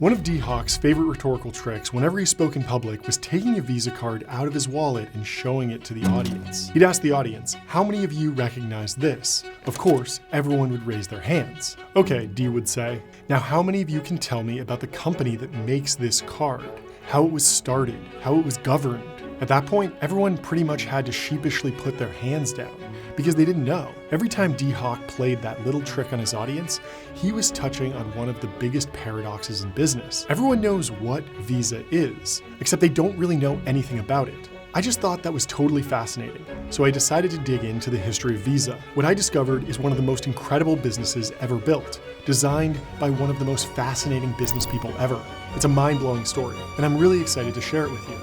One of D. Hawk's favorite rhetorical tricks whenever he spoke in public was taking a Visa card out of his wallet and showing it to the audience. He'd ask the audience, "How many of you recognize this?" Of course, everyone would raise their hands. "Okay," D would say, "now how many of you can tell me about the company that makes this card? How it was started, how it was governed?" At that point, everyone pretty much had to sheepishly put their hands down, because they didn't know. Every time D. Hawk played that little trick on his audience, he was touching on one of the biggest paradoxes in business. Everyone knows what Visa is, except they don't really know anything about it. I just thought that was totally fascinating, so I decided to dig into the history of Visa. What I discovered is one of the most incredible businesses ever built, designed by one of the most fascinating business people ever. It's a mind-blowing story, and I'm really excited to share it with you.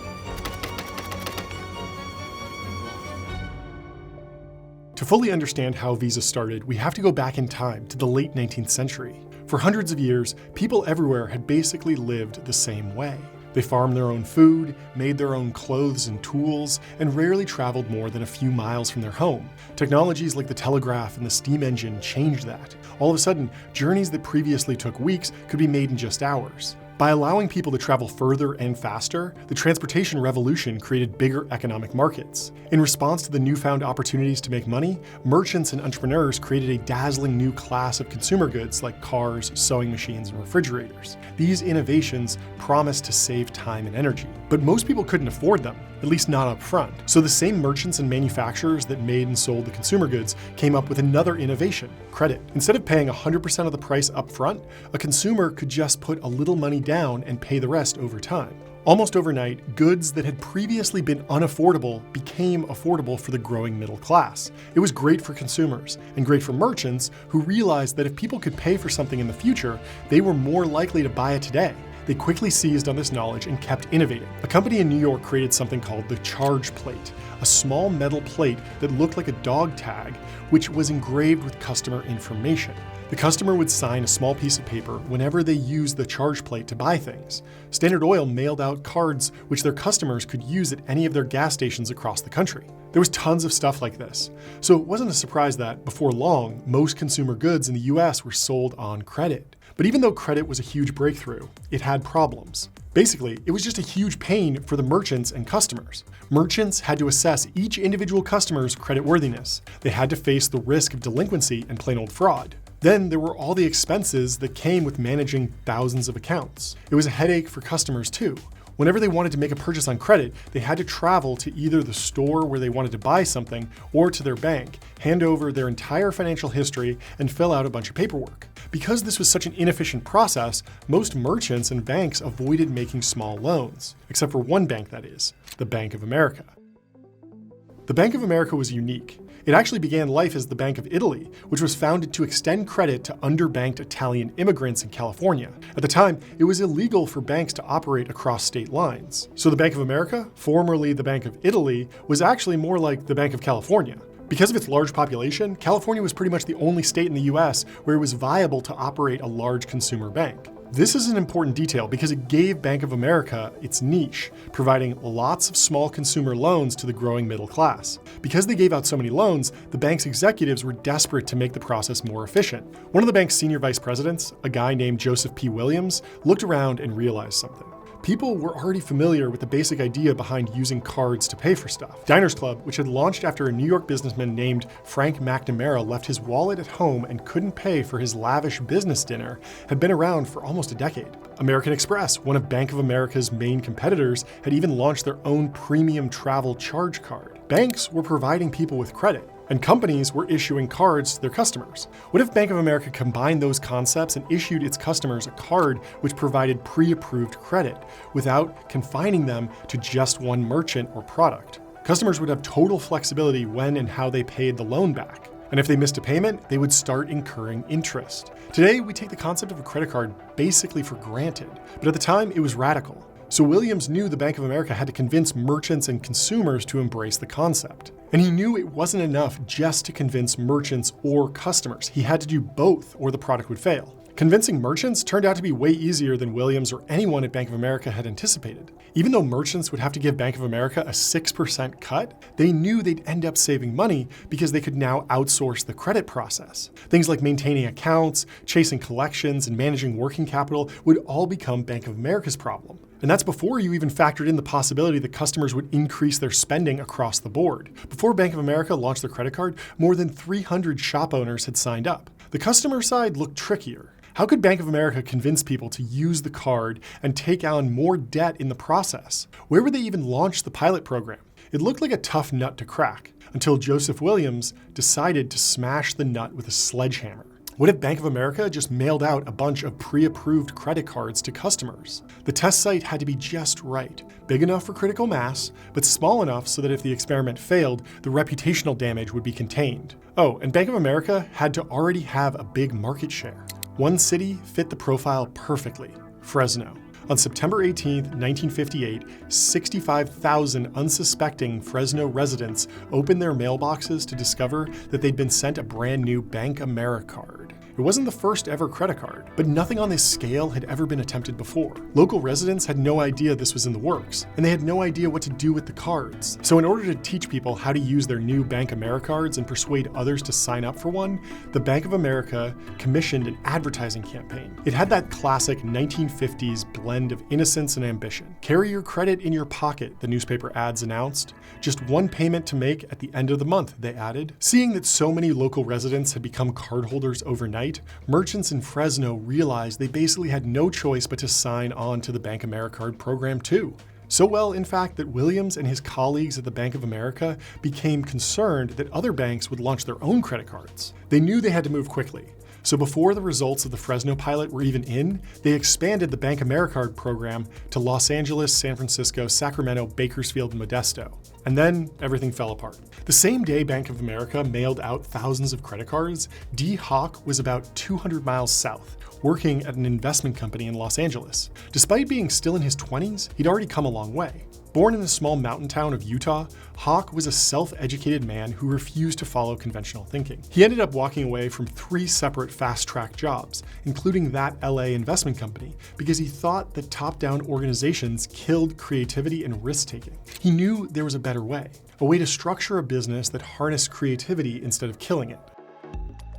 To fully understand how Visa started, we have to go back in time to the late 19th century. For hundreds of years, people everywhere had basically lived the same way. They farmed their own food, made their own clothes and tools, and rarely traveled more than a few miles from their home. Technologies like the telegraph and the steam engine changed that. All of a sudden, journeys that previously took weeks could be made in just hours. By allowing people to travel further and faster, the transportation revolution created bigger economic markets. In response to the newfound opportunities to make money, merchants and entrepreneurs created a dazzling new class of consumer goods like cars, sewing machines, and refrigerators. These innovations promised to save time and energy, but most people couldn't afford them, at least not up front. So the same merchants and manufacturers that made and sold the consumer goods came up with another innovation: credit. Instead of paying 100% of the price up front, a consumer could just put a little money down and pay the rest over time. Almost overnight, goods that had previously been unaffordable became affordable for the growing middle class. It was great for consumers and great for merchants who realized that if people could pay for something in the future, they were more likely to buy it today. They quickly seized on this knowledge and kept innovating. A company in New York created something called the charge plate, a small metal plate that looked like a dog tag, which was engraved with customer information. The customer would sign a small piece of paper whenever they used the charge plate to buy things. Standard Oil mailed out cards which their customers could use at any of their gas stations across the country. There was tons of stuff like this. So it wasn't a surprise that, before long, most consumer goods in the US were sold on credit. But even though credit was a huge breakthrough, it had problems. Basically, it was just a huge pain for the merchants and customers. Merchants had to assess each individual customer's creditworthiness. They had to face the risk of delinquency and plain old fraud. Then there were all the expenses that came with managing thousands of accounts. It was a headache for customers too. Whenever they wanted to make a purchase on credit, they had to travel to either the store where they wanted to buy something or to their bank, hand over their entire financial history, and fill out a bunch of paperwork. Because this was such an inefficient process, most merchants and banks avoided making small loans, except for one bank, that is, the Bank of America. The Bank of America was unique. It actually began life as the Bank of Italy, which was founded to extend credit to underbanked Italian immigrants in California. At the time, it was illegal for banks to operate across state lines. So the Bank of America, formerly the Bank of Italy, was actually more like the Bank of California. Because of its large population, California was pretty much the only state in the US where it was viable to operate a large consumer bank. This is an important detail because it gave Bank of America its niche, providing lots of small consumer loans to the growing middle class. Because they gave out so many loans, the bank's executives were desperate to make the process more efficient. One of the bank's senior vice presidents, a guy named Joseph P. Williams, looked around and realized something. People were already familiar with the basic idea behind using cards to pay for stuff. Diners Club, which had launched after a New York businessman named Frank McNamara left his wallet at home and couldn't pay for his lavish business dinner, had been around for almost a decade. American Express, one of Bank of America's main competitors, had even launched their own premium travel charge card. Banks were providing people with credit, and companies were issuing cards to their customers. What if Bank of America combined those concepts and issued its customers a card which provided pre-approved credit without confining them to just one merchant or product? Customers would have total flexibility when and how they paid the loan back. And if they missed a payment, they would start incurring interest. Today, we take the concept of a credit card basically for granted, but at the time, it was radical. So Williams knew the Bank of America had to convince merchants and consumers to embrace the concept. And he knew it wasn't enough just to convince merchants or customers. He had to do both or the product would fail. Convincing merchants turned out to be way easier than Williams or anyone at Bank of America had anticipated. Even though merchants would have to give Bank of America a 6% cut, they knew they'd end up saving money because they could now outsource the credit process. Things like maintaining accounts, chasing collections, and managing working capital would all become Bank of America's problem. And that's before you even factored in the possibility that customers would increase their spending across the board. Before Bank of America launched their credit card, more than 300 shop owners had signed up. The customer side looked trickier. How could Bank of America convince people to use the card and take on more debt in the process? Where would they even launch the pilot program? It looked like a tough nut to crack, until Joseph Williams decided to smash the nut with a sledgehammer. What if Bank of America just mailed out a bunch of pre-approved credit cards to customers? The test site had to be just right, big enough for critical mass, but small enough so that if the experiment failed, the reputational damage would be contained. Oh, and Bank of America had to already have a big market share. One city fit the profile perfectly: Fresno. On September 18, 1958, 65,000 unsuspecting Fresno residents opened their mailboxes to discover that they'd been sent a brand new Bank America card. It wasn't the first ever credit card, but nothing on this scale had ever been attempted before. Local residents had no idea this was in the works, and they had no idea what to do with the cards. So in order to teach people how to use their new Bank America cards and persuade others to sign up for one, the Bank of America commissioned an advertising campaign. It had that classic 1950s blend of innocence and ambition. Carry your credit in your pocket, the newspaper ads announced. Just one payment to make at the end of the month, they added. Seeing that so many local residents had become cardholders overnight, merchants in Fresno realized they basically had no choice but to sign on to the Bank America card program too. So well, in fact, that Williams and his colleagues at the Bank of America became concerned that other banks would launch their own credit cards. They knew they had to move quickly. So before the results of the Fresno pilot were even in, they expanded the Bank America card program to Los Angeles, San Francisco, Sacramento, Bakersfield, and Modesto. And then everything fell apart. The same day Bank of America mailed out thousands of credit cards, D. Hawk was about 200 miles south, working at an investment company in Los Angeles. Despite being still in his 20s, he'd already come a long way. Born in the small mountain town of Utah, Hawk was a self-educated man who refused to follow conventional thinking. He ended up walking away from 3 separate fast-track jobs, including that LA investment company, because he thought that top-down organizations killed creativity and risk-taking. He knew there was a better way to structure a business that harnessed creativity instead of killing it.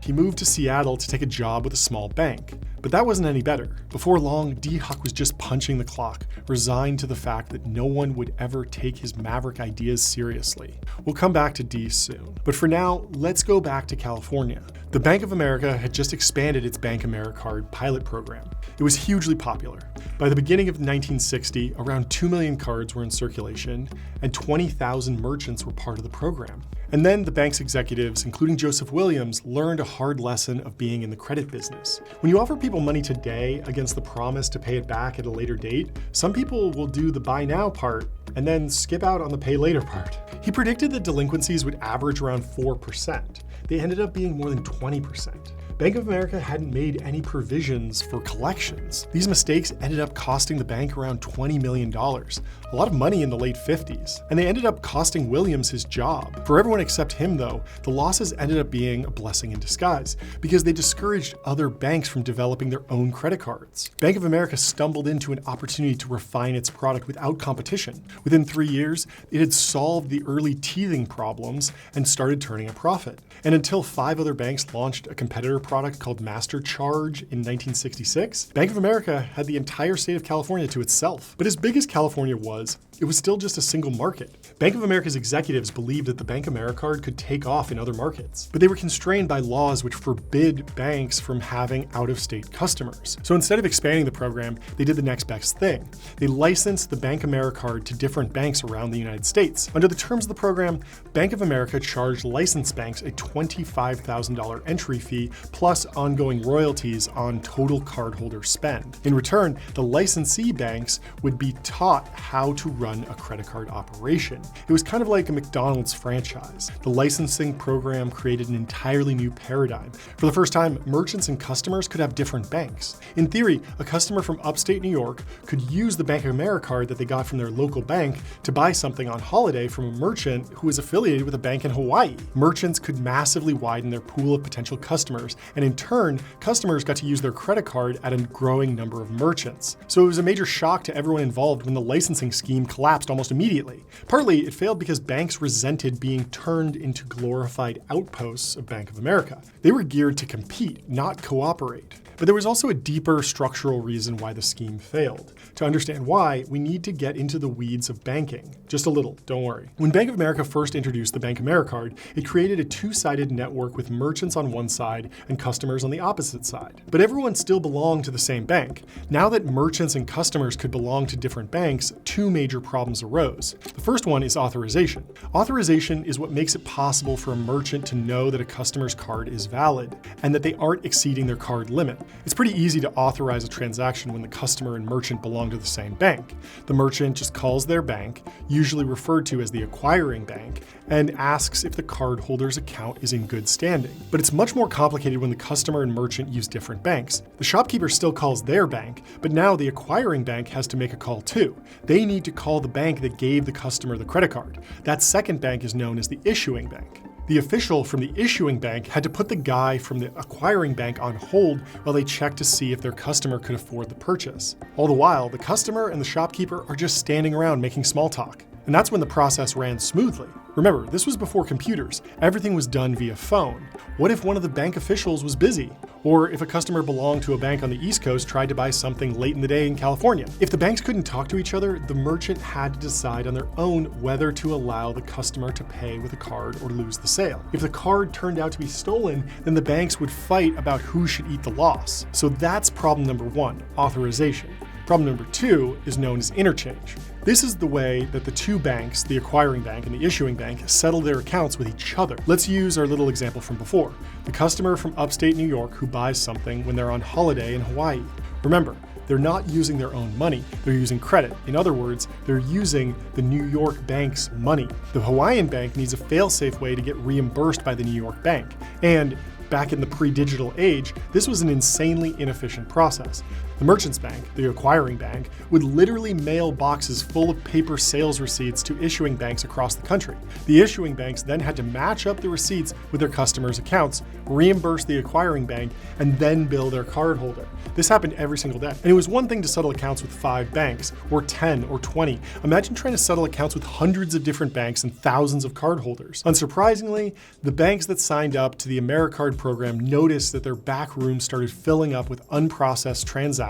He moved to Seattle to take a job with a small bank. But that wasn't any better. Before long, D. Hawk was just punching the clock, resigned to the fact that no one would ever take his maverick ideas seriously. We'll come back to D soon. But for now, let's go back to California. The Bank of America had just expanded its Bank America card pilot program. It was hugely popular. By the beginning of 1960, around 2 million cards were in circulation, and 20,000 merchants were part of the program. And then the bank's executives, including Joseph Williams, learned a hard lesson of being in the credit business. When you offer people money today against the promise to pay it back at a later date, some people will do the buy now part and then skip out on the pay later part. He predicted that delinquencies would average around 4%. They ended up being more than 20%. Bank of America hadn't made any provisions for collections. These mistakes ended up costing the bank around $20 million, a lot of money in the late 50s, and they ended up costing Williams his job. For everyone except him though, the losses ended up being a blessing in disguise because they discouraged other banks from developing their own credit cards. Bank of America stumbled into an opportunity to refine its product without competition. Within 3 years, it had solved the early teething problems and started turning a profit. And until 5 other banks launched a competitor product called Master Charge in 1966, Bank of America had the entire state of California to itself. But as big as California was, it was still just a single market. Bank of America's executives believed that the Bank America card could take off in other markets, but they were constrained by laws which forbid banks from having out-of-state customers. So instead of expanding the program, they did the next best thing. They licensed the Bank America card to different banks around the United States. Under the terms of the program, Bank of America charged licensed banks a $25,000 entry fee plus ongoing royalties on total cardholder spend. In return, the licensee banks would be taught how to run a credit card operation. It was kind of like a McDonald's franchise. The licensing program created an entirely new paradigm. For the first time, merchants and customers could have different banks. In theory, a customer from upstate New York could use the Bank of America card that they got from their local bank to buy something on holiday from a merchant who was affiliated with a bank in Hawaii. Merchants could massively widen their pool of potential customers and in turn, customers got to use their credit card at a growing number of merchants. So it was a major shock to everyone involved when the licensing scheme collapsed almost immediately. Partly, it failed because banks resented being turned into glorified outposts of Bank of America. They were geared to compete, not cooperate. But there was also a deeper structural reason why the scheme failed. To understand why, we need to get into the weeds of banking. Just a little, don't worry. When Bank of America first introduced the Bank Americard, it created a two-sided network with merchants on one side and customers on the opposite side. But everyone still belonged to the same bank. Now that merchants and customers could belong to different banks, two major problems arose. The first one is authorization. Authorization is what makes it possible for a merchant to know that a customer's card is valid and that they aren't exceeding their card limit. It's pretty easy to authorize a transaction when the customer and merchant belong to the same bank. The merchant just calls their bank, usually referred to as the acquiring bank, and asks if the cardholder's account is in good standing. But it's much more complicated when the customer and merchant use different banks. The shopkeeper still calls their bank, but now the acquiring bank has to make a call too. They need to call the bank that gave the customer the credit card. That second bank is known as the issuing bank. The official from the issuing bank had to put the guy from the acquiring bank on hold while they checked to see if their customer could afford the purchase. All the while, the customer and the shopkeeper are just standing around making small talk. And that's when the process ran smoothly. Remember, this was before computers. Everything was done via phone. What if one of the bank officials was busy? Or if a customer belonged to a bank on the East Coast tried to buy something late in the day in California? If the banks couldn't talk to each other, the merchant had to decide on their own whether to allow the customer to pay with a card or lose the sale. If the card turned out to be stolen, then the banks would fight about who should eat the loss. So that's problem number one, authorization. Problem number two is known as interchange. This is the way that the two banks, the acquiring bank and the issuing bank, settle their accounts with each other. Let's use our little example from before. The customer from upstate New York who buys something when they're on holiday in Hawaii. Remember, they're not using their own money, they're using credit. In other words, they're using the New York bank's money. The Hawaiian bank needs a fail-safe way to get reimbursed by the New York bank. And back in the pre-digital age, this was an insanely inefficient process. The merchant's bank, the acquiring bank, would literally mail boxes full of paper sales receipts to issuing banks across the country. The issuing banks then had to match up the receipts with their customers' accounts, reimburse the acquiring bank, and then bill their cardholder. This happened every single day. And it was one thing to settle accounts with 5 banks, or 10, or 20. Imagine trying to settle accounts with hundreds of different banks and thousands of cardholders. Unsurprisingly, the banks that signed up to the Americard program noticed that their back rooms started filling up with unprocessed transactions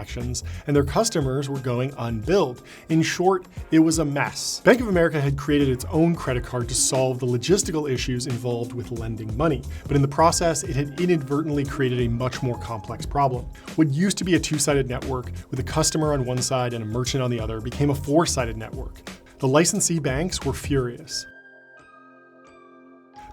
and their customers were going unbilled. In short, it was a mess. Bank of America had created its own credit card to solve the logistical issues involved with lending money, but in the process, it had inadvertently created a much more complex problem. What used to be a two-sided network with a customer on one side and a merchant on the other became a four-sided network. The licensee banks were furious.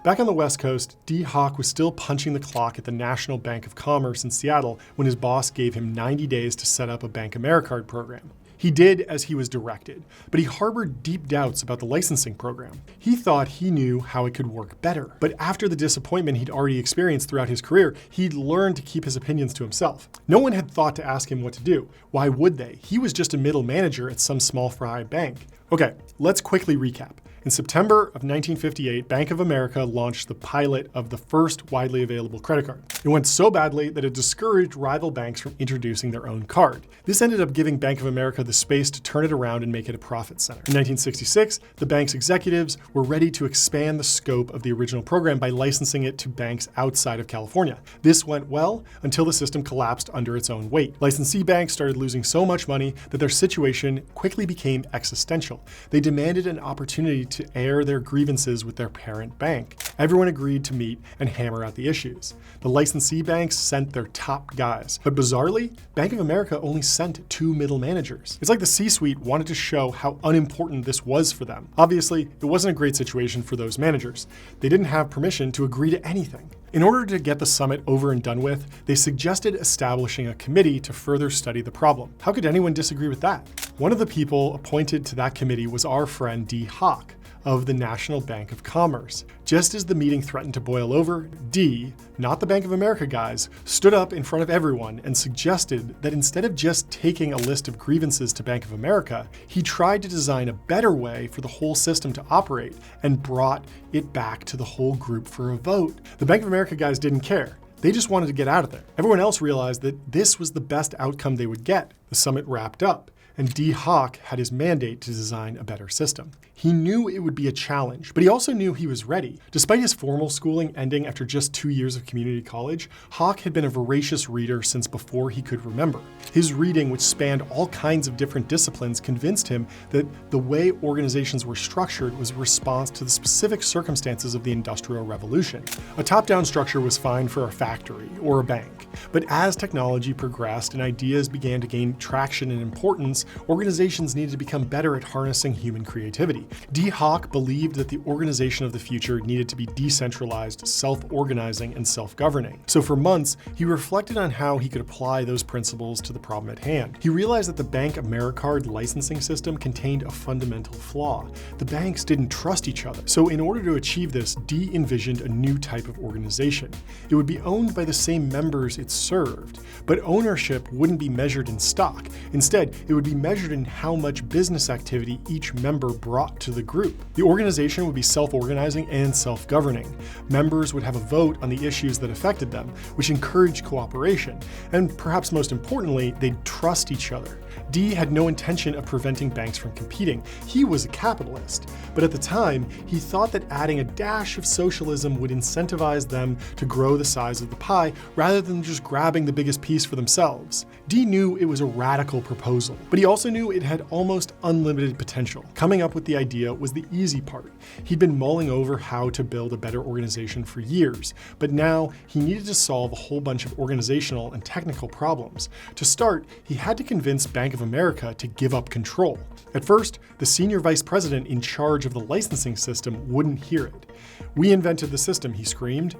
Back on the West Coast, D. Hawk was still punching the clock at the National Bank of Commerce in Seattle when his boss gave him 90 days to set up a Bank Americard program. He did as he was directed, but he harbored deep doubts about the licensing program. He thought he knew how it could work better. But after the disappointment he'd already experienced throughout his career, he'd learned to keep his opinions to himself. No one had thought to ask him what to do. Why would they? He was just a middle manager at some small fry bank. Okay, let's quickly recap. In September of 1958, Bank of America launched the pilot of the first widely available credit card. It went so badly that it discouraged rival banks from introducing their own card. This ended up giving Bank of America the space to turn it around and make it a profit center. In 1966, the bank's executives were ready to expand the scope of the original program by licensing it to banks outside of California. This went well until the system collapsed under its own weight. Licensee banks started losing so much money that their situation quickly became existential. They demanded an opportunity to air their grievances with their parent bank. Everyone agreed to meet and hammer out the issues. The licensee banks sent their top guys, but bizarrely, Bank of America only sent 2 middle managers. It's like the C-suite wanted to show how unimportant this was for them. Obviously, it wasn't a great situation for those managers. They didn't have permission to agree to anything. In order to get the summit over and done with, they suggested establishing a committee to further study the problem. How could anyone disagree with that? One of the people appointed to that committee was our friend D. Hawk of the National Bank of Commerce. Just as the meeting threatened to boil over, D, not the Bank of America guys, stood up in front of everyone and suggested that instead of just taking a list of grievances to Bank of America, he tried to design a better way for the whole system to operate and brought it back to the whole group for a vote. The Bank of America guys didn't care. They just wanted to get out of there. Everyone else realized that this was the best outcome they would get. The summit wrapped up, and D. Hawk had his mandate to design a better system. He knew it would be a challenge, but he also knew he was ready. Despite his formal schooling ending after just 2 years of community college, Hawk had been a voracious reader since before he could remember. His reading, which spanned all kinds of different disciplines, convinced him that the way organizations were structured was a response to the specific circumstances of the Industrial Revolution. A top-down structure was fine for a factory or a bank, but as technology progressed and ideas began to gain traction and importance, organizations needed to become better at harnessing human creativity. D. Hawk believed that the organization of the future needed to be decentralized, self-organizing, and self-governing. So for months, he reflected on how he could apply those principles to the problem at hand. He realized that the Bank AmeriCard licensing system contained a fundamental flaw. The banks didn't trust each other. So in order to achieve this, D envisioned a new type of organization. It would be owned by the same members it served, but ownership wouldn't be measured in stock. Instead, it would be measured in how much business activity each member brought to the group. The organization would be self-organizing and self-governing. Members would have a vote on the issues that affected them, which encouraged cooperation. And perhaps most importantly, they'd trust each other. D had no intention of preventing banks from competing. He was a capitalist. But at the time, he thought that adding a dash of socialism would incentivize them to grow the size of the pie rather than just grabbing the biggest piece for themselves. D knew it was a radical proposal, but he also knew it had almost unlimited potential. Coming up with the idea was the easy part. He'd been mulling over how to build a better organization for years, but now he needed to solve a whole bunch of organizational and technical problems. To start, he had to convince Bank of America to give up control. At first, the senior vice president in charge of the licensing system wouldn't hear it. "We invented the system," he screamed.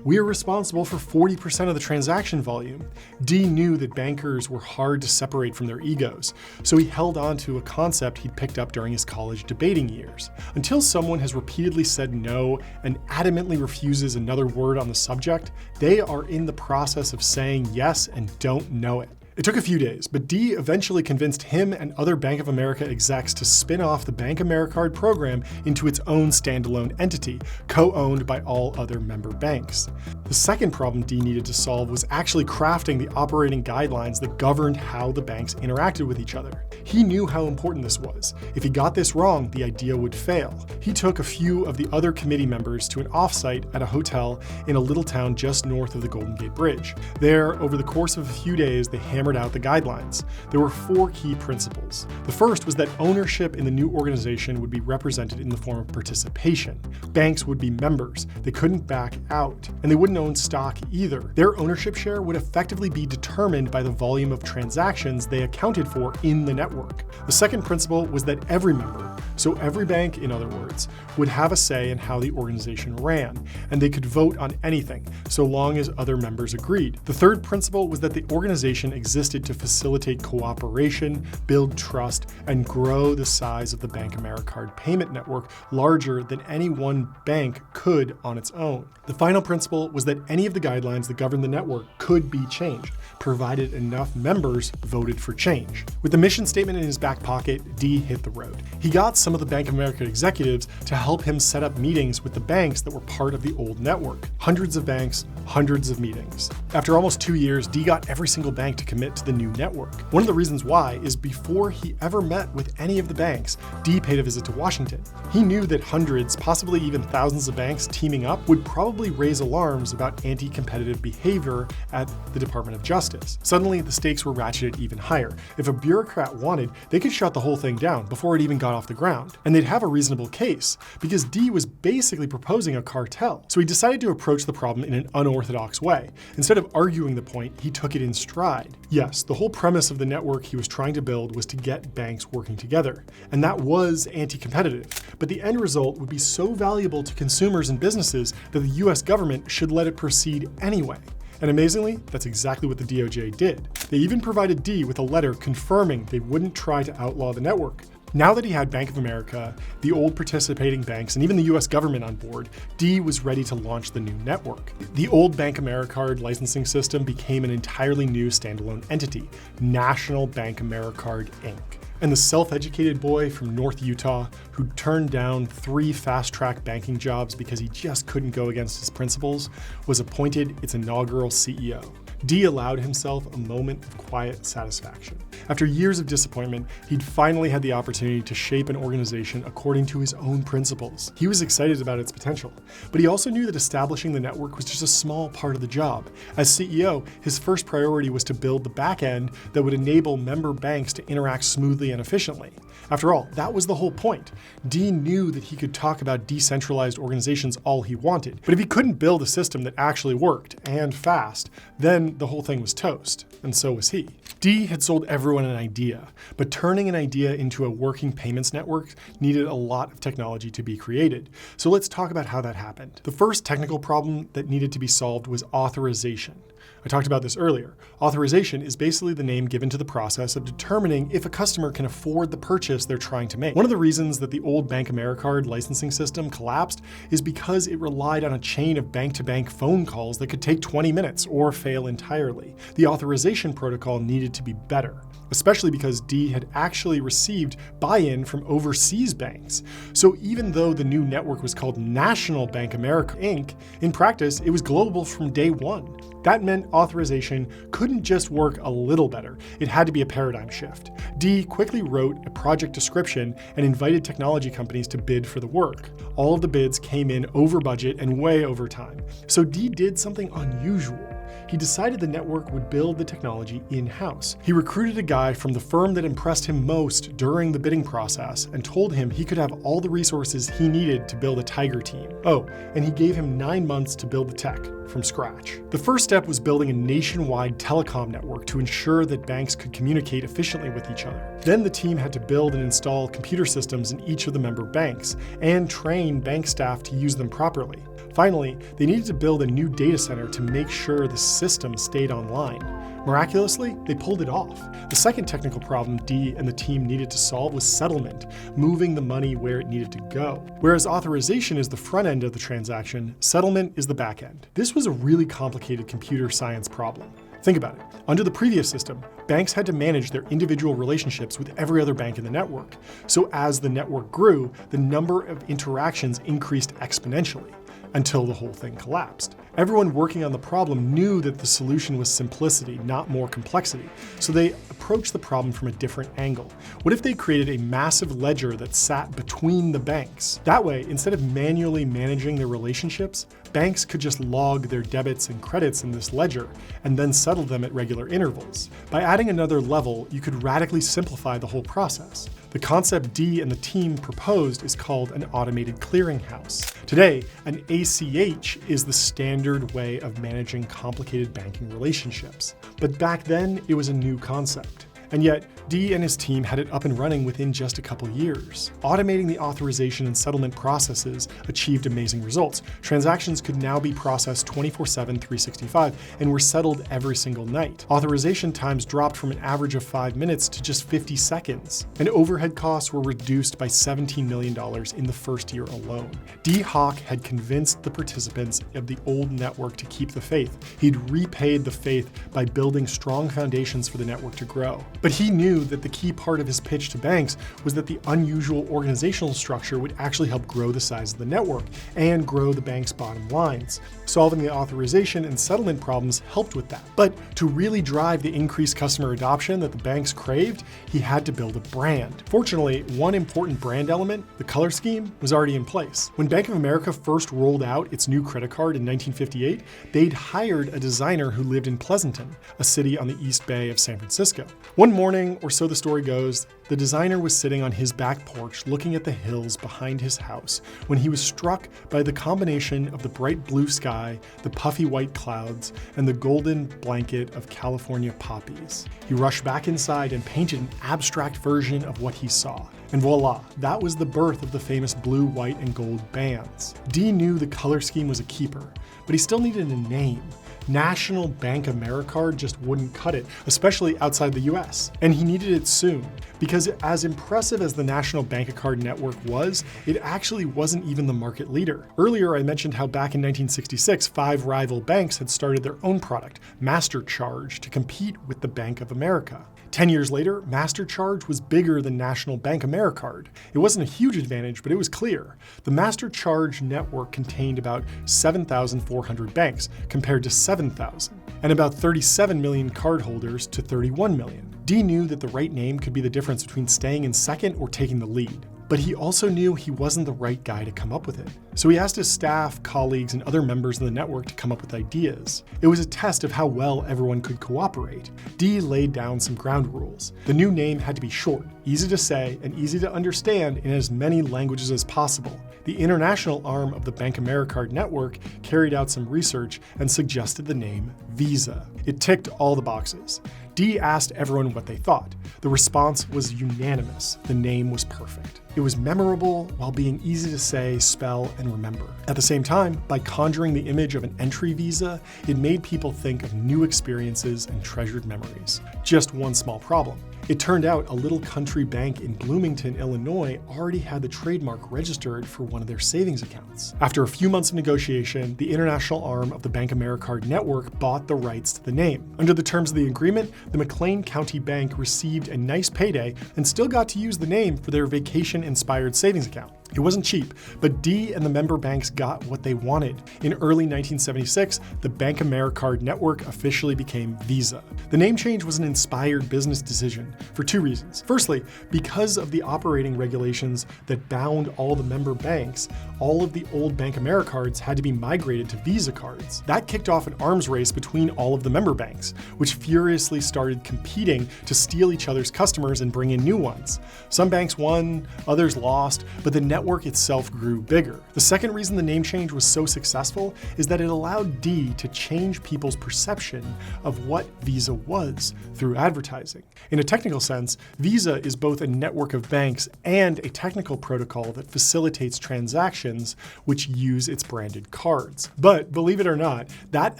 "We're responsible for 40% of the transaction volume." D knew that bankers were hard to separate from their egos, so he held on to a concept he'd picked up during his college debating years. Until someone has repeatedly said no and adamantly refuses another word on the subject, they are in the process of saying yes and don't know it. It took a few days, but D eventually convinced him and other Bank of America execs to spin off the Bank AmeriCard program into its own standalone entity, co-owned by all other member banks. The second problem D needed to solve was actually crafting the operating guidelines that governed how the banks interacted with each other. He knew how important this was. If he got this wrong, the idea would fail. He took a few of the other committee members to an offsite at a hotel in a little town just north of the Golden Gate Bridge. There, over the course of a few days, they hammered out the guidelines. There were 4 key principles. The first was that ownership in the new organization would be represented in the form of participation. Banks would be members. They couldn't back out, and they wouldn't own stock either. Their ownership share would effectively be determined by the volume of transactions they accounted for in the network. The second principle was that every member, so every bank in other words, would have a say in how the organization ran, and they could vote on anything, so long as other members agreed. The third principle was that the organization existed to facilitate cooperation, build trust, and grow the size of the Bank AmeriCard payment network larger than any one bank could on its own. The final principle was that any of the guidelines that govern the network could be changed, provided enough members voted for change. With the mission statement in his back pocket, D hit the road. He got some of the Bank of America executives to help him set up meetings with the banks that were part of the old network. Hundreds of banks, hundreds of meetings. After almost 2 years, D got every single bank to commit to the new network. One of the reasons why is before he ever met with any of the banks, D paid a visit to Washington. He knew that hundreds, possibly even thousands of banks teaming up would probably raise alarms about anti-competitive behavior at the Department of Justice. Suddenly, the stakes were ratcheted even higher. If a bureaucrat wanted, they could shut the whole thing down before it even got off the ground. And they'd have a reasonable case, because D was basically proposing a cartel. So he decided to approach the problem in an unorthodox way. Instead of arguing the point, he took it in stride. Yes, the whole premise of the network he was trying to build was to get banks working together. And that was anti-competitive. But the end result would be so valuable to consumers and businesses that the US government should let it proceed anyway. And amazingly, that's exactly what the DOJ did. They even provided D with a letter confirming they wouldn't try to outlaw the network. Now that he had Bank of America, the old participating banks, and even the US government on board, D was ready to launch the new network. The old Bank AmeriCard licensing system became an entirely new standalone entity, National Bank AmeriCard, Inc. And the self-educated boy from North Utah who turned down 3 fast-track banking jobs because he just couldn't go against his principles was appointed its inaugural CEO. Dee allowed himself a moment of quiet satisfaction. After years of disappointment, he'd finally had the opportunity to shape an organization according to his own principles. He was excited about its potential, but he also knew that establishing the network was just a small part of the job. As CEO, his first priority was to build the back end that would enable member banks to interact smoothly and efficiently. After all, that was the whole point. Dee knew that he could talk about decentralized organizations all he wanted, but if he couldn't build a system that actually worked and fast, then the whole thing was toast, and so was he. Dee had sold everyone an idea, but turning an idea into a working payments network needed a lot of technology to be created. So let's talk about how that happened. The first technical problem that needed to be solved was authorization. I talked about this earlier. Authorization is basically the name given to the process of determining if a customer can afford the purchase they're trying to make. One of the reasons that the old Bank AmeriCard licensing system collapsed is because it relied on a chain of bank-to-bank phone calls that could take 20 minutes or fail entirely. The authorization protocol needed to be better, especially because Dee had actually received buy-in from overseas banks. So even though the new network was called National Bank America Inc., in practice, it was global from day one. That meant authorization couldn't just work a little better. It had to be a paradigm shift. Dee quickly wrote a project description and invited technology companies to bid for the work. All of the bids came in over budget and way over time. So Dee did something unusual. He decided the network would build the technology in-house. He recruited a guy from the firm that impressed him most during the bidding process and told him he could have all the resources he needed to build a tiger team. Oh, and he gave him 9 months to build the tech from scratch. The first step was building a nationwide telecom network to ensure that banks could communicate efficiently with each other. Then the team had to build and install computer systems in each of the member banks and train bank staff to use them properly. Finally, they needed to build a new data center to make sure the system stayed online. Miraculously, they pulled it off. The second technical problem Dee and the team needed to solve was settlement, moving the money where it needed to go. Whereas authorization is the front end of the transaction, settlement is the back end. This was a really complicated computer science problem. Think about it. Under the previous system, banks had to manage their individual relationships with every other bank in the network. So as the network grew, the number of interactions increased exponentially, until the whole thing collapsed. Everyone working on the problem knew that the solution was simplicity, not more complexity, so they approached the problem from a different angle. What if they created a massive ledger that sat between the banks? That way, instead of manually managing their relationships, banks could just log their debits and credits in this ledger and then settle them at regular intervals. By adding another level, you could radically simplify the whole process. The concept Dee and the team proposed is called an automated clearinghouse. Today, an ACH is the standard way of managing complicated banking relationships. But back then, it was a new concept. And yet, Dee and his team had it up and running within just a couple years. Automating the authorization and settlement processes achieved amazing results. Transactions could now be processed 24/7, 365, and were settled every single night. Authorization times dropped from an average of 5 minutes to just 50 seconds. And overhead costs were reduced by $17 million in the first year alone. Dee Hock had convinced the participants of the old network to keep the faith. He'd repaid the faith by building strong foundations for the network to grow. But he knew that the key part of his pitch to banks was that the unusual organizational structure would actually help grow the size of the network and grow the bank's bottom lines. Solving the authorization and settlement problems helped with that. But to really drive the increased customer adoption that the banks craved, he had to build a brand. Fortunately, one important brand element, the color scheme, was already in place. When Bank of America first rolled out its new credit card in 1958, they'd hired a designer who lived in Pleasanton, a city on the East Bay of San Francisco. One morning, or so the story goes, the designer was sitting on his back porch looking at the hills behind his house when he was struck by the combination of the bright blue sky, the puffy white clouds, and the golden blanket of California poppies. He rushed back inside and painted an abstract version of what he saw. And voila, that was the birth of the famous blue, white, and gold bands. Dee knew the color scheme was a keeper, but he still needed a name. National Bank AmeriCard just wouldn't cut it, especially outside the US. And he needed it soon, because as impressive as the National Bank-A-Card network was, it actually wasn't even the market leader. Earlier, I mentioned how back in 1966, 5 rival banks had started their own product, MasterCharge, to compete with the Bank of America. 10 years later, MasterCharge was bigger than National Bank Americard. It wasn't a huge advantage, but it was clear. The MasterCharge network contained about 7,400 banks compared to 7,000, and about 37 million cardholders to 31 million. Dee knew that the right name could be the difference between staying in second or taking the lead. But he also knew he wasn't the right guy to come up with it. So he asked his staff, colleagues, and other members of the network to come up with ideas. It was a test of how well everyone could cooperate. Dee laid down some ground rules. The new name had to be short, easy to say, and easy to understand in as many languages as possible. The international arm of the Bank Americard network carried out some research and suggested the name Visa. It ticked all the boxes. Dee asked everyone what they thought. The response was unanimous. The name was perfect. It was memorable while being easy to say, spell, and remember. At the same time, by conjuring the image of an entry visa, it made people think of new experiences and treasured memories. Just one small problem. It turned out a little country bank in Bloomington, Illinois already had the trademark registered for one of their savings accounts. After a few months of negotiation, the international arm of the Bank Americard network bought the rights to the name. Under the terms of the agreement, the McLean County Bank received a nice payday and still got to use the name for their vacation-inspired savings account. It wasn't cheap, but Dee and the member banks got what they wanted. In early 1976, the Bank Americard network officially became Visa. The name change was an inspired business decision for two reasons. Firstly, because of the operating regulations that bound all the member banks, all of the old Bank Americards had to be migrated to Visa cards. That kicked off an arms race between all of the member banks, which furiously started competing to steal each other's customers and bring in new ones. Some banks won, others lost, but the network itself grew bigger. The second reason the name change was so successful is that it allowed Dee to change people's perception of what Visa was through advertising. In a technical sense, Visa is both a network of banks and a technical protocol that facilitates transactions which use its branded cards. But believe it or not, that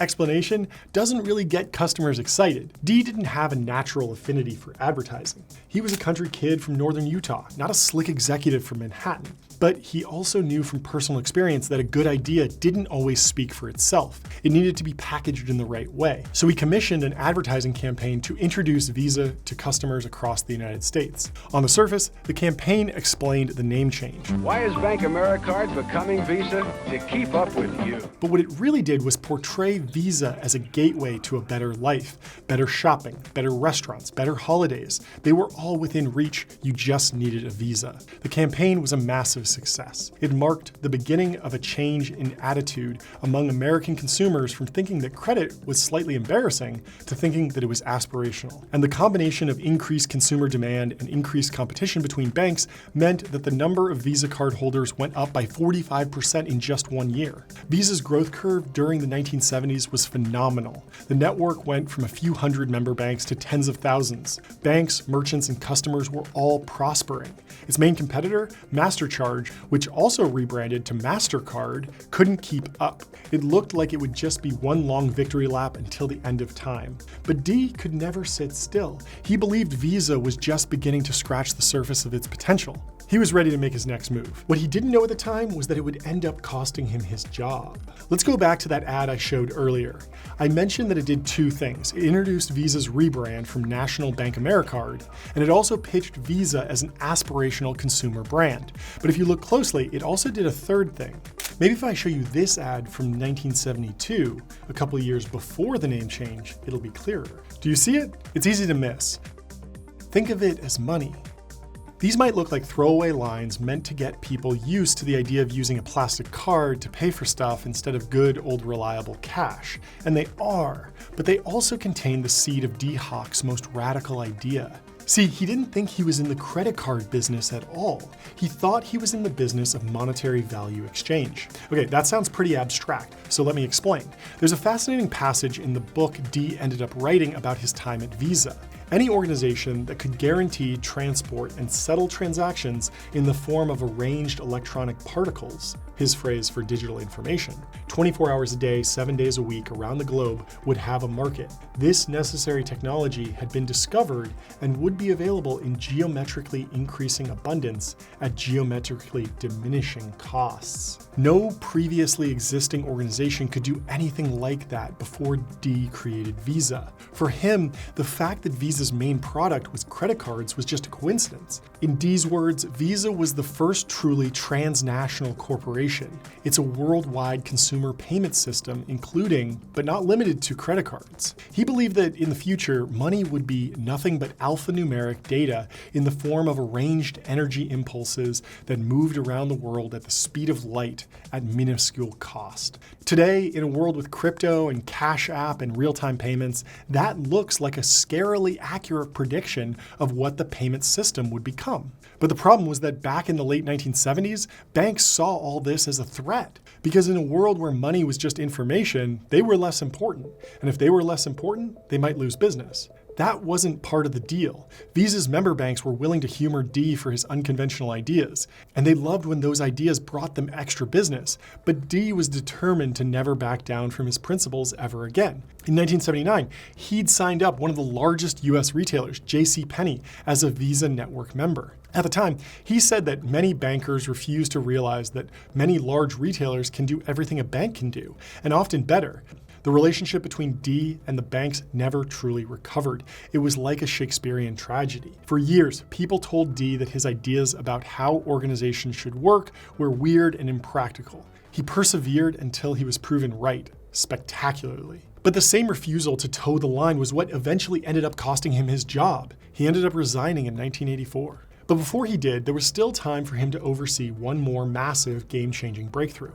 explanation doesn't really get customers excited. Dee didn't have a natural affinity for advertising. He was a country kid from northern Utah, not a slick executive from Manhattan. But he also knew from personal experience that a good idea didn't always speak for itself. It needed to be packaged in the right way. So he commissioned an advertising campaign to introduce Visa to customers across the United States. On the surface, the campaign explained the name change. Why is Bank Americard becoming Visa? To keep up with you. But what it really did was portray Visa as a gateway to a better life, better shopping, better restaurants, better holidays. They were all within reach. You just needed a Visa. The campaign was a massive success. It marked the beginning of a change in attitude among American consumers from thinking that credit was slightly embarrassing to thinking that it was aspirational. And the combination of increased consumer demand and increased competition between banks meant that the number of Visa card holders went up by 45% in just 1 year. Visa's growth curve during the 1970s was phenomenal. The network went from a few hundred member banks to tens of thousands. Banks, merchants, and customers were all prospering. Its main competitor, MasterCharge, which also rebranded to MasterCard, couldn't keep up. It looked like it would just be one long victory lap until the end of time. But Dee could never sit still. He believed Visa was just beginning to scratch the surface of its potential. He was ready to make his next move. What he didn't know at the time was that it would end up costing him his job. Let's go back to that ad I showed earlier. I mentioned that it did two things. It introduced Visa's rebrand from National Bank Americard, and it also pitched Visa as an aspirational consumer brand. But if you look closely, it also did a third thing. Maybe if I show you this ad from 1972, a couple of years before the name change, it'll be clearer. Do you see it? It's easy to miss. Think of it as money. These might look like throwaway lines meant to get people used to the idea of using a plastic card to pay for stuff instead of good old reliable cash. And they are, but they also contain the seed of Dee Hock's most radical idea. See, he didn't think he was in the credit card business at all. He thought he was in the business of monetary value exchange. Okay, that sounds pretty abstract, so let me explain. There's a fascinating passage in the book Dee ended up writing about his time at Visa. Any organization that could guarantee, transport, and settle transactions in the form of arranged electronic particles, his phrase for digital information, 24 hours a day, 7 days a week around the globe would have a market. This necessary technology had been discovered and would be available in geometrically increasing abundance at geometrically diminishing costs. No previously existing organization could do anything like that before Dee created Visa. For him, the fact that Visa Visa's main product was credit cards was just a coincidence. In Dee's words, Visa was the first truly transnational corporation. It's a worldwide consumer payment system, including, but not limited to, credit cards. He believed that in the future, money would be nothing but alphanumeric data in the form of arranged energy impulses that moved around the world at the speed of light at minuscule cost. Today, in a world with crypto and Cash App and real-time payments, that looks like a scarily accurate prediction of what the payment system would become. But the problem was that back in the late 1970s, banks saw all this as a threat, because in a world where money was just information, they were less important. And if they were less important, they might lose business. That wasn't part of the deal. Visa's member banks were willing to humor Dee for his unconventional ideas, and they loved when those ideas brought them extra business. But Dee was determined to never back down from his principles ever again. In 1979, he'd signed up one of the largest US retailers, JCPenney, as a Visa network member. At the time, he said that many bankers refused to realize that many large retailers can do everything a bank can do, and often better. The relationship between Dee and the banks never truly recovered. It was like a Shakespearean tragedy. For years, people told Dee that his ideas about how organizations should work were weird and impractical. He persevered until he was proven right, spectacularly. But the same refusal to toe the line was what eventually ended up costing him his job. He ended up resigning in 1984. But before he did, there was still time for him to oversee one more massive, game-changing breakthrough.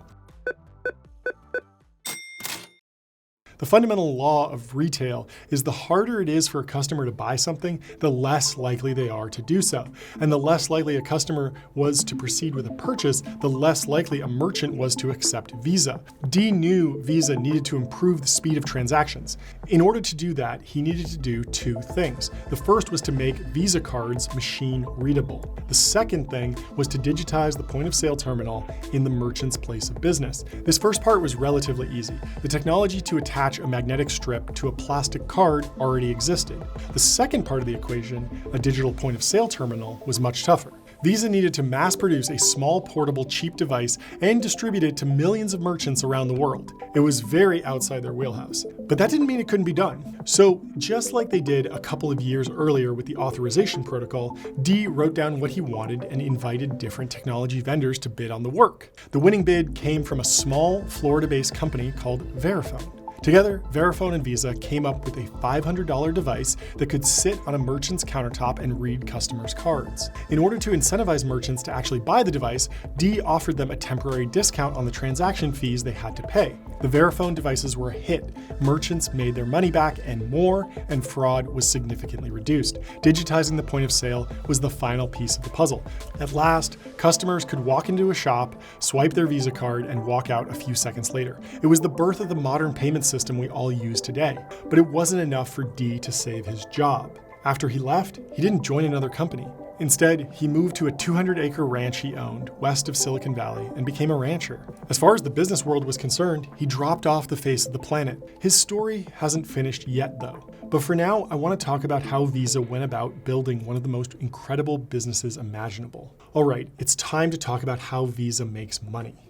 The fundamental law of retail is the harder it is for a customer to buy something, the less likely they are to do so. And the less likely a customer was to proceed with a purchase, the less likely a merchant was to accept Visa. Dee knew Visa needed to improve the speed of transactions. In order to do that, he needed to do two things. The first was to make Visa cards machine readable. The second thing was to digitize the point of sale terminal in the merchant's place of business. This first part was relatively easy. The technology to attach a magnetic strip to a plastic card already existed. The second part of the equation, a digital point of sale terminal, was much tougher. Visa needed to mass produce a small, portable, cheap device and distribute it to millions of merchants around the world. It was very outside their wheelhouse. But that didn't mean it couldn't be done. So, just like they did a couple of years earlier with the authorization protocol, Dee wrote down what he wanted and invited different technology vendors to bid on the work. The winning bid came from a small, Florida-based company called Verifone. Together, Verifone and Visa came up with a $500 device that could sit on a merchant's countertop and read customers' cards. In order to incentivize merchants to actually buy the device, Dee offered them a temporary discount on the transaction fees they had to pay. The Verifone devices were a hit. Merchants made their money back and more, and fraud was significantly reduced. Digitizing the point of sale was the final piece of the puzzle. At last, customers could walk into a shop, swipe their Visa card, and walk out a few seconds later. It was the birth of the modern payment system we all use today. But it wasn't enough for Dee to save his job. After he left, he didn't join another company. Instead, he moved to a 200-acre ranch he owned west of Silicon Valley and became a rancher. As far as the business world was concerned, he dropped off the face of the planet. His story hasn't finished yet, though. But for now, I want to talk about how Visa went about building one of the most incredible businesses imaginable. All right, it's time to talk about how Visa makes money.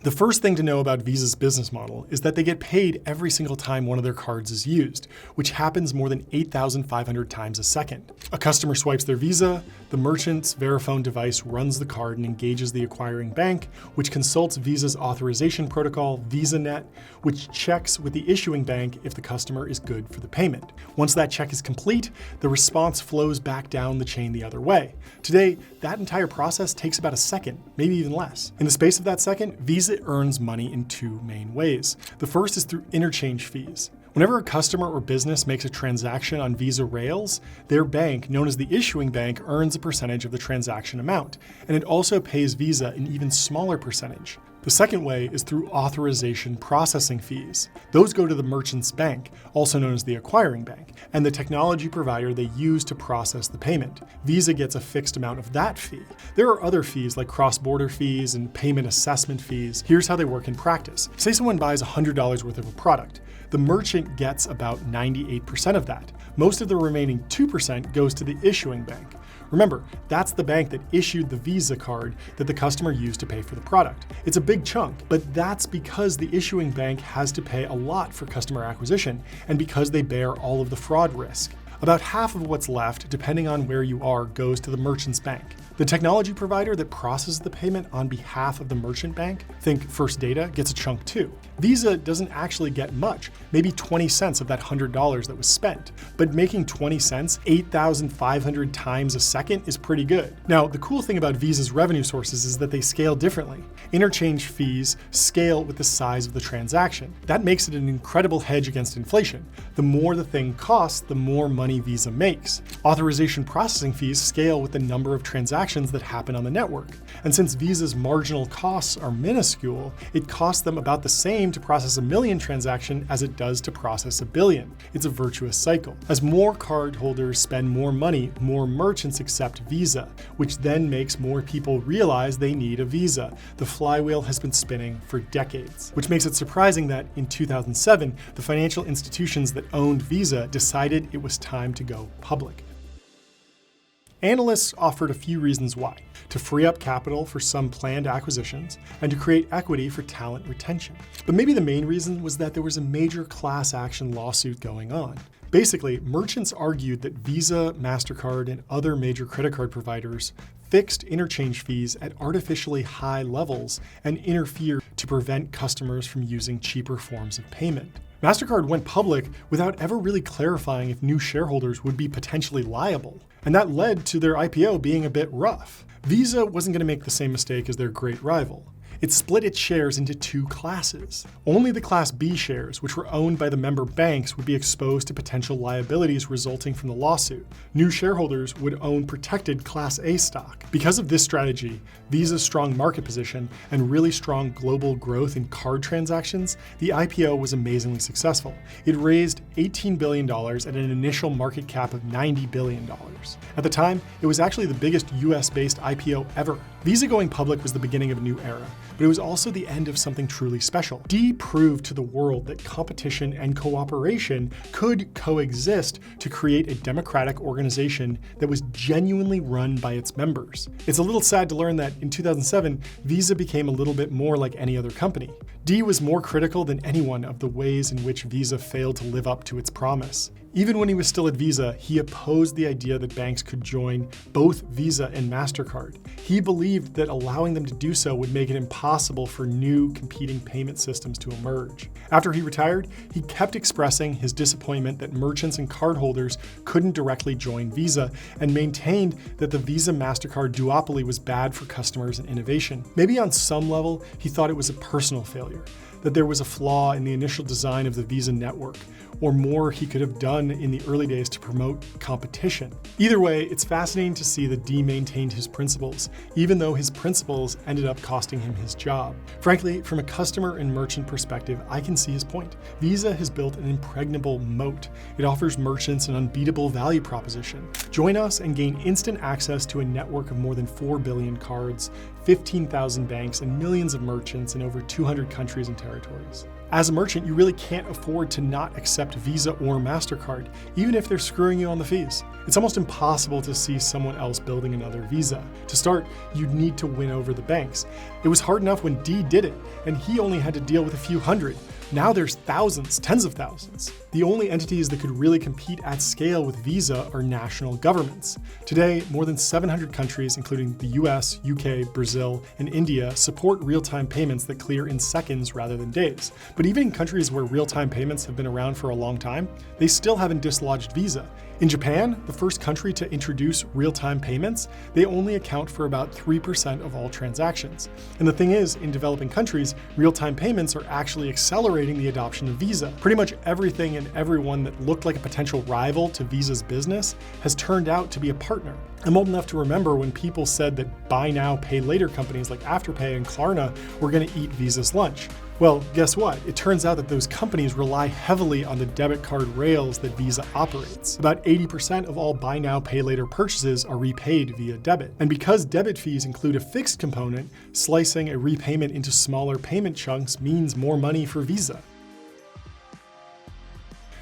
The first thing to know about Visa's business model is that they get paid every single time one of their cards is used, which happens more than 8,500 times a second. A customer swipes their Visa, the merchant's Verifone device runs the card and engages the acquiring bank, which consults Visa's authorization protocol, VisaNet, which checks with the issuing bank if the customer is good for the payment. Once that check is complete, the response flows back down the chain the other way. Today, that entire process takes about a second, maybe even less. In the space of that second, Visa earns money in two main ways. The first is through interchange fees. Whenever a customer or business makes a transaction on Visa rails, their bank, known as the issuing bank, earns a percentage of the transaction amount, and it also pays Visa an even smaller percentage. The second way is through authorization processing fees. Those go to the merchant's bank, also known as the acquiring bank, and the technology provider they use to process the payment. Visa gets a fixed amount of that fee. There are other fees like cross-border fees and payment assessment fees. Here's how they work in practice. Say someone buys $100 worth of a product. The merchant gets about 98% of that. Most of the remaining 2% goes to the issuing bank. Remember, that's the bank that issued the Visa card that the customer used to pay for the product. It's a big chunk, but that's because the issuing bank has to pay a lot for customer acquisition and because they bear all of the fraud risk. About half of what's left, depending on where you are, goes to the merchant's bank. The technology provider that processes the payment on behalf of the merchant bank, think First Data, gets a chunk too. Visa doesn't actually get much, maybe 20 cents of that $100 that was spent. But making 20 cents 8,500 times a second is pretty good. Now, the cool thing about Visa's revenue sources is that they scale differently. Interchange fees scale with the size of the transaction. That makes it an incredible hedge against inflation. The more the thing costs, the more money Visa makes. Authorization processing fees scale with the number of transactions that happen on the network. And since Visa's marginal costs are minuscule, it costs them about the same to process 1 million transactions as it does to process 1 billion. It's a virtuous cycle. As more cardholders spend more money, more merchants accept Visa, which then makes more people realize they need a Visa. The flywheel has been spinning for decades, which makes it surprising that in 2007, the financial institutions that owned Visa decided it was time to go public. Analysts offered a few reasons why: to free up capital for some planned acquisitions and to create equity for talent retention. But maybe the main reason was that there was a major class action lawsuit going on. Basically, merchants argued that Visa, MasterCard, and other major credit card providers fixed interchange fees at artificially high levels and interfered to prevent customers from using cheaper forms of payment. MasterCard went public without ever really clarifying if new shareholders would be potentially liable, and that led to their IPO being a bit rough. Visa wasn't going to make the same mistake as their great rival. It split its shares into two classes. Only the Class B shares, which were owned by the member banks, would be exposed to potential liabilities resulting from the lawsuit. New shareholders would own protected Class A stock. Because of this strategy, Visa's strong market position, and really strong global growth in card transactions, the IPO was amazingly successful. It raised $18 billion at an initial market cap of $90 billion. At the time, it was actually the biggest US-based IPO ever. Visa going public was the beginning of a new era, but it was also the end of something truly special. D proved to the world that competition and cooperation could coexist to create a democratic organization that was genuinely run by its members. It's a little sad to learn that in 2007, Visa became a little bit more like any other company. D was more critical than anyone of the ways in which Visa failed to live up to its promise. Even when he was still at Visa, he opposed the idea that banks could join both Visa and MasterCard. He believed that allowing them to do so would make it impossible for new competing payment systems to emerge. After he retired, he kept expressing his disappointment that merchants and cardholders couldn't directly join Visa and maintained that the Visa-MasterCard duopoly was bad for customers and innovation. Maybe on some level, he thought it was a personal failure, that there was a flaw in the initial design of the Visa network, or more he could have done in the early days to promote competition. Either way, it's fascinating to see that D maintained his principles, even though his principles ended up costing him his job. Frankly, from a customer and merchant perspective, I can see his point. Visa has built an impregnable moat. It offers merchants an unbeatable value proposition. Join us and gain instant access to a network of more than 4 billion cards, 15,000 banks, and millions of merchants in over 200 countries and territories. As a merchant, you really can't afford to not accept Visa or MasterCard, even if they're screwing you on the fees. It's almost impossible to see someone else building another Visa. To start, you'd need to win over the banks. It was hard enough when D did it, and he only had to deal with a few hundred. Now there's thousands, tens of thousands. The only entities that could really compete at scale with Visa are national governments. Today, more than 700 countries, including the US, UK, Brazil, and India, support real-time payments that clear in seconds rather than days. But even in countries where real-time payments have been around for a long time, they still haven't dislodged Visa. In Japan, the first country to introduce real-time payments, they only account for about 3% of all transactions. And the thing is, in developing countries, real-time payments are actually accelerating the adoption of Visa. Pretty much everything and everyone that looked like a potential rival to Visa's business has turned out to be a partner. I'm old enough to remember when people said that buy now, pay later companies like Afterpay and Klarna were going to eat Visa's lunch. Well, guess what? It turns out that those companies rely heavily on the debit card rails that Visa operates. About 80% of all buy now, pay later purchases are repaid via debit. And because debit fees include a fixed component, slicing a repayment into smaller payment chunks means more money for Visa.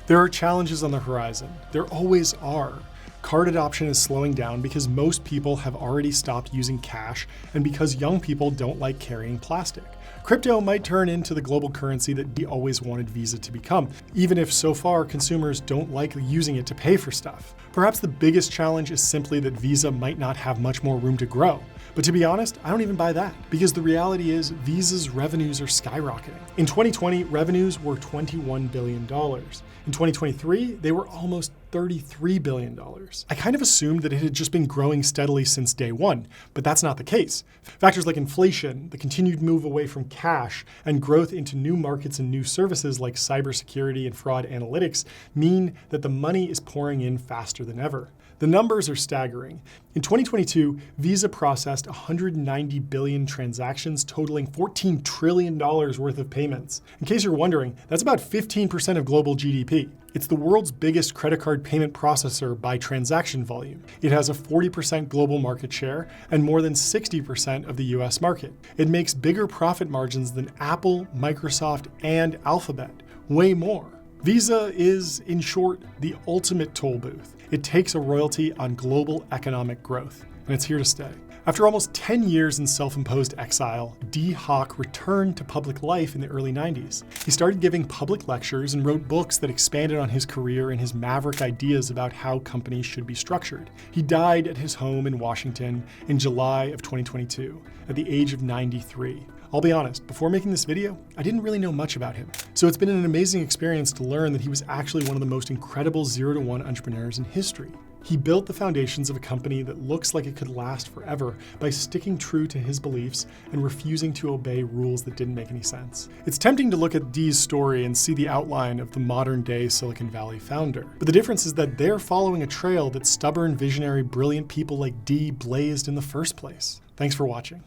There are challenges on the horizon. There always are. Card adoption is slowing down because most people have already stopped using cash and because young people don't like carrying plastic. Crypto might turn into the global currency that we always wanted Visa to become, even if so far consumers don't like using it to pay for stuff. Perhaps the biggest challenge is simply that Visa might not have much more room to grow. But to be honest, I don't even buy that, because the reality is Visa's revenues are skyrocketing. In 2020, revenues were $21 billion. In 2023, they were almost $33 billion. I kind of assumed that it had just been growing steadily since day one, but that's not the case. Factors like inflation, the continued move away from cash, and growth into new markets and new services like cybersecurity and fraud analytics mean that the money is pouring in faster than ever. The numbers are staggering. In 2022, Visa processed 190 billion transactions totaling $14 trillion worth of payments. In case you're wondering, that's about 15% of global GDP. It's the world's biggest credit card payment processor by transaction volume. It has a 40% global market share and more than 60% of the US market. It makes bigger profit margins than Apple, Microsoft, and Alphabet. Way more. Visa is, in short, the ultimate toll booth. It takes a royalty on global economic growth, and it's here to stay. After almost 10 years in self-imposed exile, Dee Hock returned to public life in the early 90s. He started giving public lectures and wrote books that expanded on his career and his maverick ideas about how companies should be structured. He died at his home in Washington in July of 2022 at the age of 93. I'll be honest, before making this video, I didn't really know much about him. So it's been an amazing experience to learn that he was actually one of the most incredible 0-to-1 entrepreneurs in history. He built the foundations of a company that looks like it could last forever by sticking true to his beliefs and refusing to obey rules that didn't make any sense. It's tempting to look at Dee's story and see the outline of the modern-day Silicon Valley founder. But the difference is that they're following a trail that stubborn, visionary, brilliant people like Dee blazed in the first place. Thanks for watching.